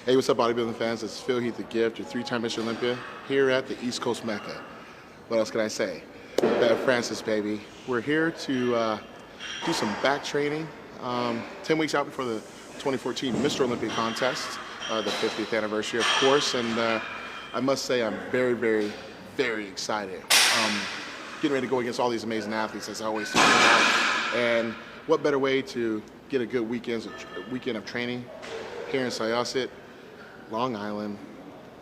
Hey, what's up, bodybuilding fans? It's Phil Heath, the Gift, your three-time Mr. Olympia, here at the East Coast Mecca. What else can I say? Bev Francis, baby. We're here to do some back training. 10 weeks out before the 2014 Mr. Olympia contest, the 50th anniversary, of course. And I must say, I'm very, very, very excited. Getting ready to go against all these amazing athletes, as I always talk about. And what better way to get a good weekend of training here in Syosset, Long Island,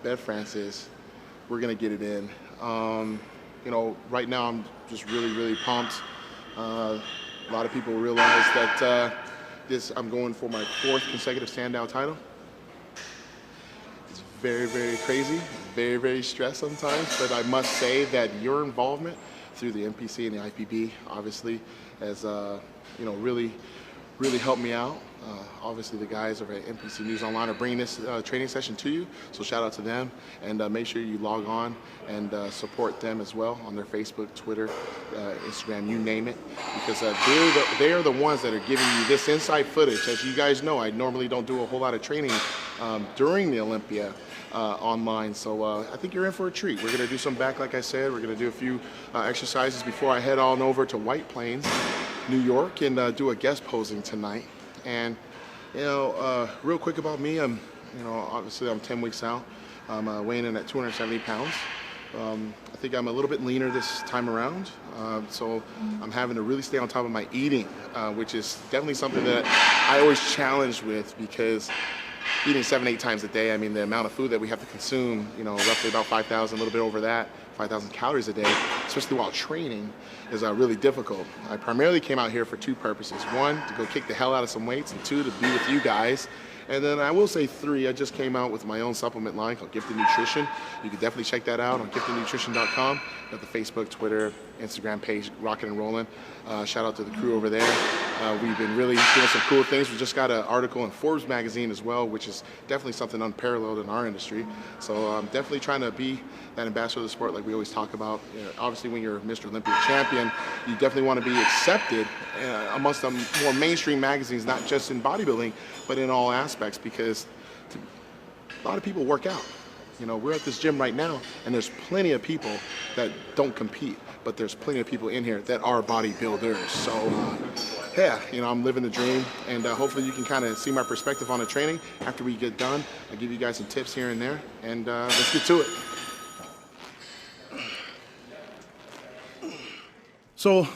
Bev Francis. We're gonna get it in. You know, right now I'm just really, really pumped. A lot of people realize that I'm going for my 4th consecutive standout title. It's very, very crazy, very, very stressed sometimes, but I must say that your involvement through the NPC and the IPB obviously has, you know, really helped me out. Obviously, the guys over at NPC News Online are bringing this training session to you, so shout out to them, and make sure you log on and support them as well on their Facebook, Twitter, Instagram, you name it, because they are the ones that are giving you this inside footage. As you guys know, I normally don't do a whole lot of training during the Olympia online, so I think you're in for a treat. We're going to do some back, like I said. We're going to do a few exercises before I head on over to White Plains, New York, and do a guest posing tonight. And you know, real quick about me, you know, obviously I'm 10 weeks out. I'm weighing in at 270 pounds. I think I'm a little bit leaner this time around, so I'm having to really stay on top of my eating, which is definitely something that I always challenge with, because eating 7-8 times a day, I mean, the amount of food that we have to consume, you know, roughly about 5,000, a little bit over that, 5,000 calories a day, especially while training, is really difficult. I primarily came out here for 2 purposes. 1, to go kick the hell out of some weights, and 2, to be with you guys. And then I will say 3, I just came out with my own supplement line called Gifted Nutrition. You can definitely check that out on giftednutrition.com. Got the Facebook, Twitter, Instagram page, rocking and rolling. Shout out to the crew over there. We've been really doing some cool things. We just got an article in Forbes magazine as well, which is definitely something unparalleled in our industry. So I'm definitely trying to be that ambassador of the sport, like we always talk about. You know, obviously, when you're a Mr. Olympia champion, you definitely want to be accepted amongst the more mainstream magazines, not just in bodybuilding, but in all aspects, because a lot of people work out. You know, we're at this gym right now, and there's plenty of people that don't compete, but there's plenty of people in here that are bodybuilders. So, yeah, you know, I'm living the dream, and hopefully you can kind of see my perspective on the training after we get done. I'll give you guys some tips here and there, and let's get to it. So,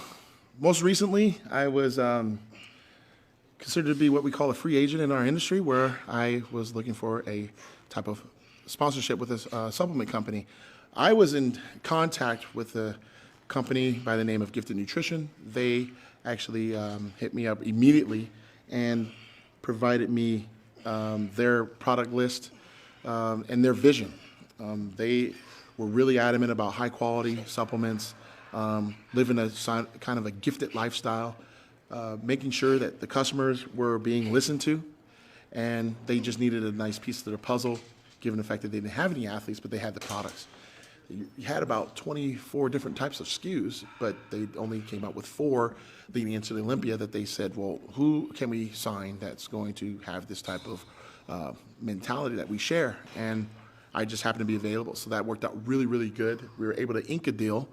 most recently, I was considered to be what we call a free agent in our industry, where I was looking for a type of sponsorship with a supplement company. I was in contact with a company by the name of Gifted Nutrition. They actually hit me up immediately and provided me their product list and their vision. They were really adamant about high quality supplements, living a kind of a gifted lifestyle, making sure that the customers were being listened to, and they just needed a nice piece of their puzzle, given the fact that they didn't have any athletes, but they had the products. You had about 24 different types of SKUs, but they only came out with 4 leading into the Olympia that they said, well, who can we sign that's going to have this type of mentality that we share? And I just happened to be available, so that worked out really, really good. We were able to ink a deal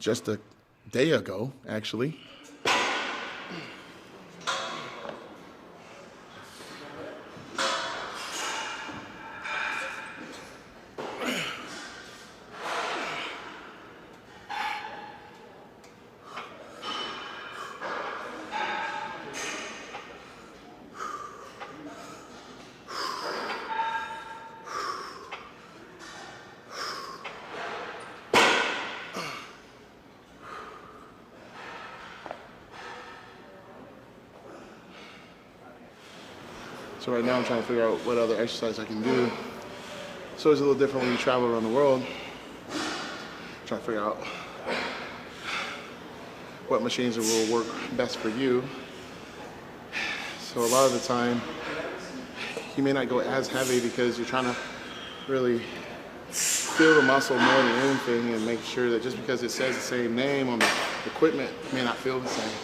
just a day ago, actually. So right now I'm trying to figure out what other exercise I can do. So it's a little different when you travel around the world. Trying to figure out what machines will work best for you. So a lot of the time, you may not go as heavy because you're trying to really feel the muscle more than anything, and make sure that just because it says the same name on the equipment, it may not feel the same.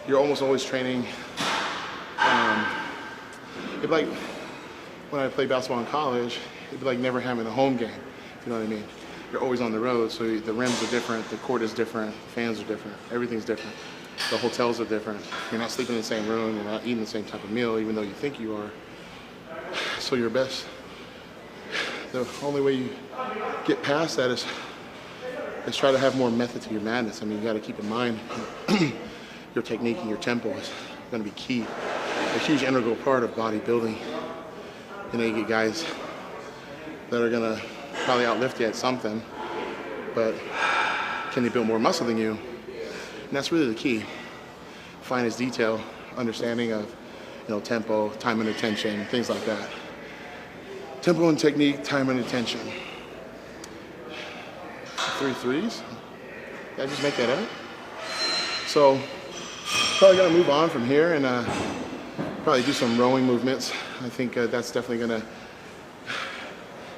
You're almost always training it'd be like when I played basketball in college, it'd be like never having a home game, if you know what I mean. You're always on the road, so the rims are different, the court is different, fans are different, everything's different. The hotels are different. You're not sleeping in the same room, you're not eating the same type of meal, even though you think you are. So your best, the only way you get past that is try to have more method to your madness. I mean, you got to keep in mind your technique and your tempo is going to be key. A huge integral part of bodybuilding. You know, you get guys that are going to probably outlift you at something, but can they build more muscle than you? And that's really the key. Finest detail, understanding of, you know, tempo, time and attention, things like that. Tempo and technique, time and attention. 3 threes? Did I just make that up? So, probably gonna move on from here and probably do some rowing movements. I think that's definitely gonna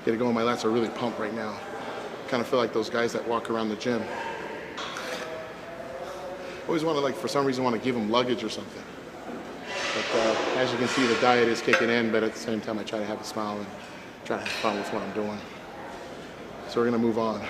get it going. My lats are really pumped right now. Kind of feel like those guys that walk around the gym. Always want to, like, for some reason, want to give them luggage or something. But as you can see, the diet is kicking in, but at the same time, I try to have a smile and try to have fun with what I'm doing. So we're gonna move on.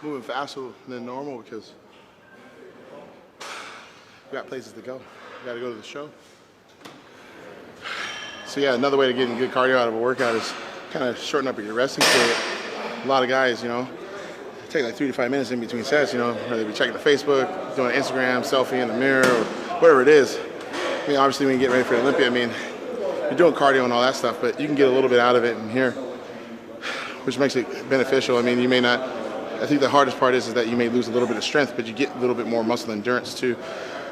Moving faster than normal because we got places to go. We got to go to the show. So yeah, another way to get good cardio out of a workout is kind of shorten up your resting period. A lot of guys, you know, take like 3 to 5 minutes in between sets, you know, whether they be checking the Facebook, doing an Instagram, selfie in the mirror, or whatever it is. I mean, obviously when you get ready for the Olympia, I mean, you're doing cardio and all that stuff, but you can get a little bit out of it in here, which makes it beneficial. I mean, you may not, I think the hardest part is that you may lose a little bit of strength, but you get a little bit more muscle endurance too,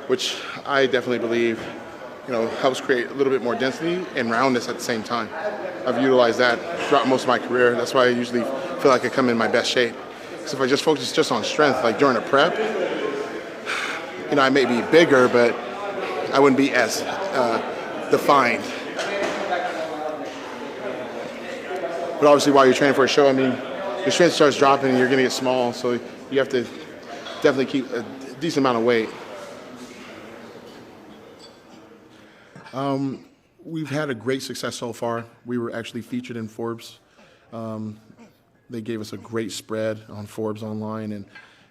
which I definitely believe, you know, helps create a little bit more density and roundness at the same time. I've utilized that throughout most of my career. That's why I usually feel like I come in my best shape. So if I just focus just on strength, like during a prep, you know, I may be bigger, but I wouldn't be as defined. But obviously while you're training for a show, I mean, your strength starts dropping and you're gonna get small, so you have to definitely keep a decent amount of weight. We've had a great success so far. We were actually featured in Forbes. They gave us a great spread on Forbes online, and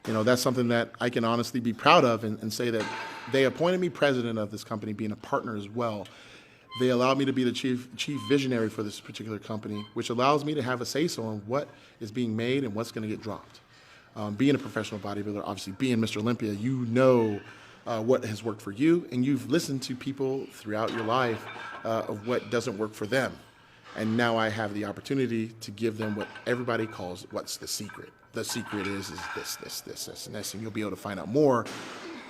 you know, that's something that I can honestly be proud of and say that they appointed me president of this company, being a partner as well. They allowed me to be the chief visionary for this particular company, which allows me to have a say-so on what is being made and what's going to get dropped. Being a professional bodybuilder, obviously being Mr. Olympia, you know what has worked for you, and you've listened to people throughout your life of what doesn't work for them. And now I have the opportunity to give them what everybody calls what's the secret. The secret is this, and this, and you'll be able to find out more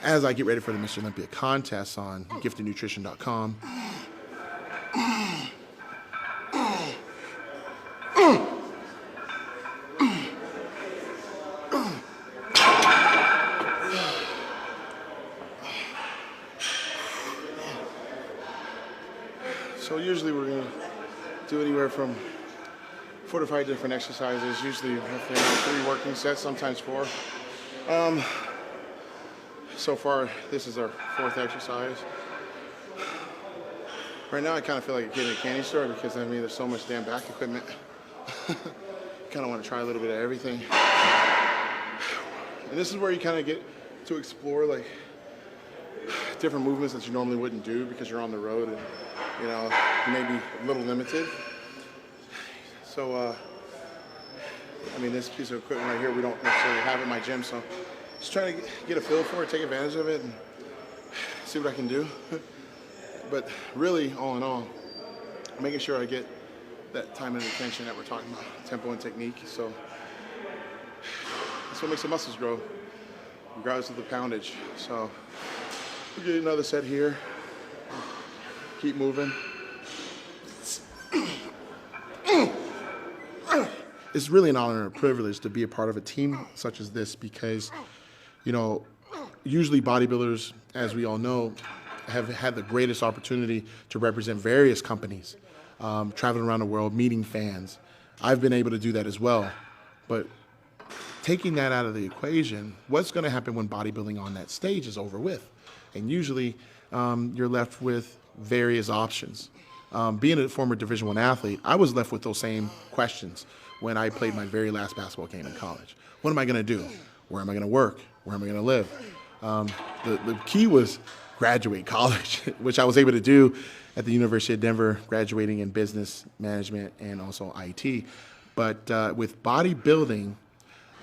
as I get ready for the Mr. Olympia contest on giftednutrition.com. So usually we're going to do anywhere from 4 to 5 different exercises, usually roughly 3 working sets, sometimes 4. So far, this is our 4th exercise. Right now, I kind of feel like a kid in a candy store because, I mean, there's so much damn back equipment. Kind of want to try a little bit of everything. And this is where you kind of get to explore, like, different movements that you normally wouldn't do because you're on the road and, you know, maybe a little limited. So, I mean, this piece of equipment right here, we don't necessarily have in my gym, so just trying to get a feel for it, take advantage of it, and see what I can do. But really, all in all, making sure I get that time and attention that we're talking about, tempo and technique. So that's what makes the muscles grow, regardless of the poundage. So we'll get another set here. Keep moving. It's really an honor and a privilege to be a part of a team such as this because, you know, usually bodybuilders, as we all know, have had the greatest opportunity to represent various companies, traveling around the world, meeting fans. I've been able to do that as well. But taking that out of the equation, what's going to happen when bodybuilding on that stage is over with? And usually you're left with various options. Being a former Division I athlete, I was left with those same questions when I played my very last basketball game in college. What am I going to do? Where am I going to work? Where am I going to live? The key was graduate college, which I was able to do at the University of Denver, graduating in business management and also IT. But with bodybuilding,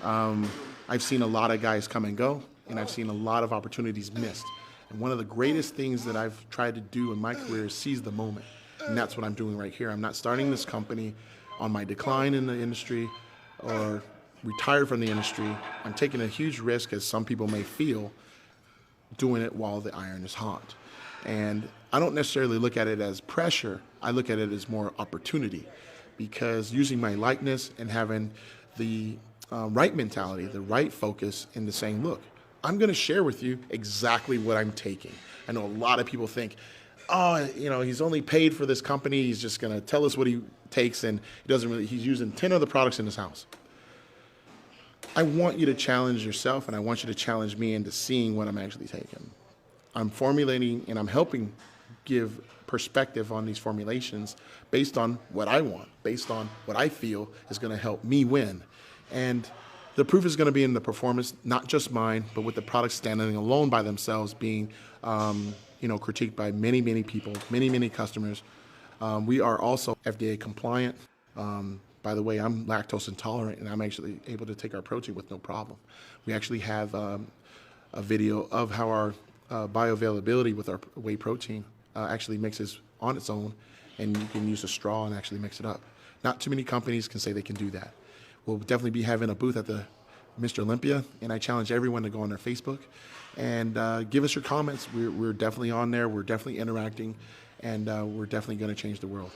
I've seen a lot of guys come and go, and I've seen a lot of opportunities missed. And one of the greatest things that I've tried to do in my career is seize the moment. And that's what I'm doing right here. I'm not starting this company on my decline in the industry or retired from the industry. I'm taking a huge risk, as some people may feel, doing it while the iron is hot. And I don't necessarily look at it as pressure. I look at it as more opportunity, because using my likeness and having the right mentality, the right focus, and the saying, look, I'm going to share with you exactly what I'm taking. I know a lot of people think, oh, you know, he's only paid for this company. He's just going to tell us what he takes, and he doesn't really, he's using 10 other products in his house. I want you to challenge yourself, and I want you to challenge me into seeing what I'm actually taking. I'm formulating and I'm helping give perspective on these formulations based on what I want, based on what I feel is going to help me win. And the proof is going to be in the performance, not just mine, but with the products standing alone by themselves being critiqued by many, many people, many, many customers. We are also FDA compliant. By the way, I'm lactose intolerant, and I'm actually able to take our protein with no problem. We actually have a video of how our bioavailability with our whey protein actually mixes on its own, and you can use a straw and actually mix it up. Not too many companies can say they can do that. We'll definitely be having a booth at the Mr. Olympia, and I challenge everyone to go on their Facebook and give us your comments. We're definitely on there. We're definitely interacting, and we're definitely going to change the world.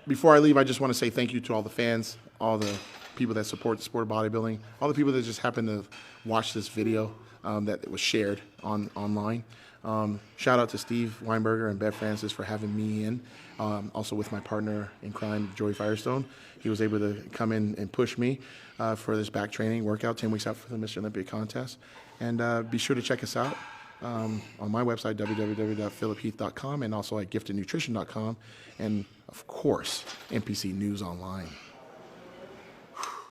Before I leave, I just want to say thank you to all the fans, all the people that support the sport of bodybuilding, all the people that just happened to watch this video that was shared online. Shout out to Steve Weinberger and Bev Francis for having me in, also with my partner in crime, Joey Firestone. He was able to come in and push me for this back training workout 10 weeks out for the Mr. Olympia contest. And be sure to check us out on my website, www.philipheath.com, and also at giftednutrition.com, and of course, NPC News Online.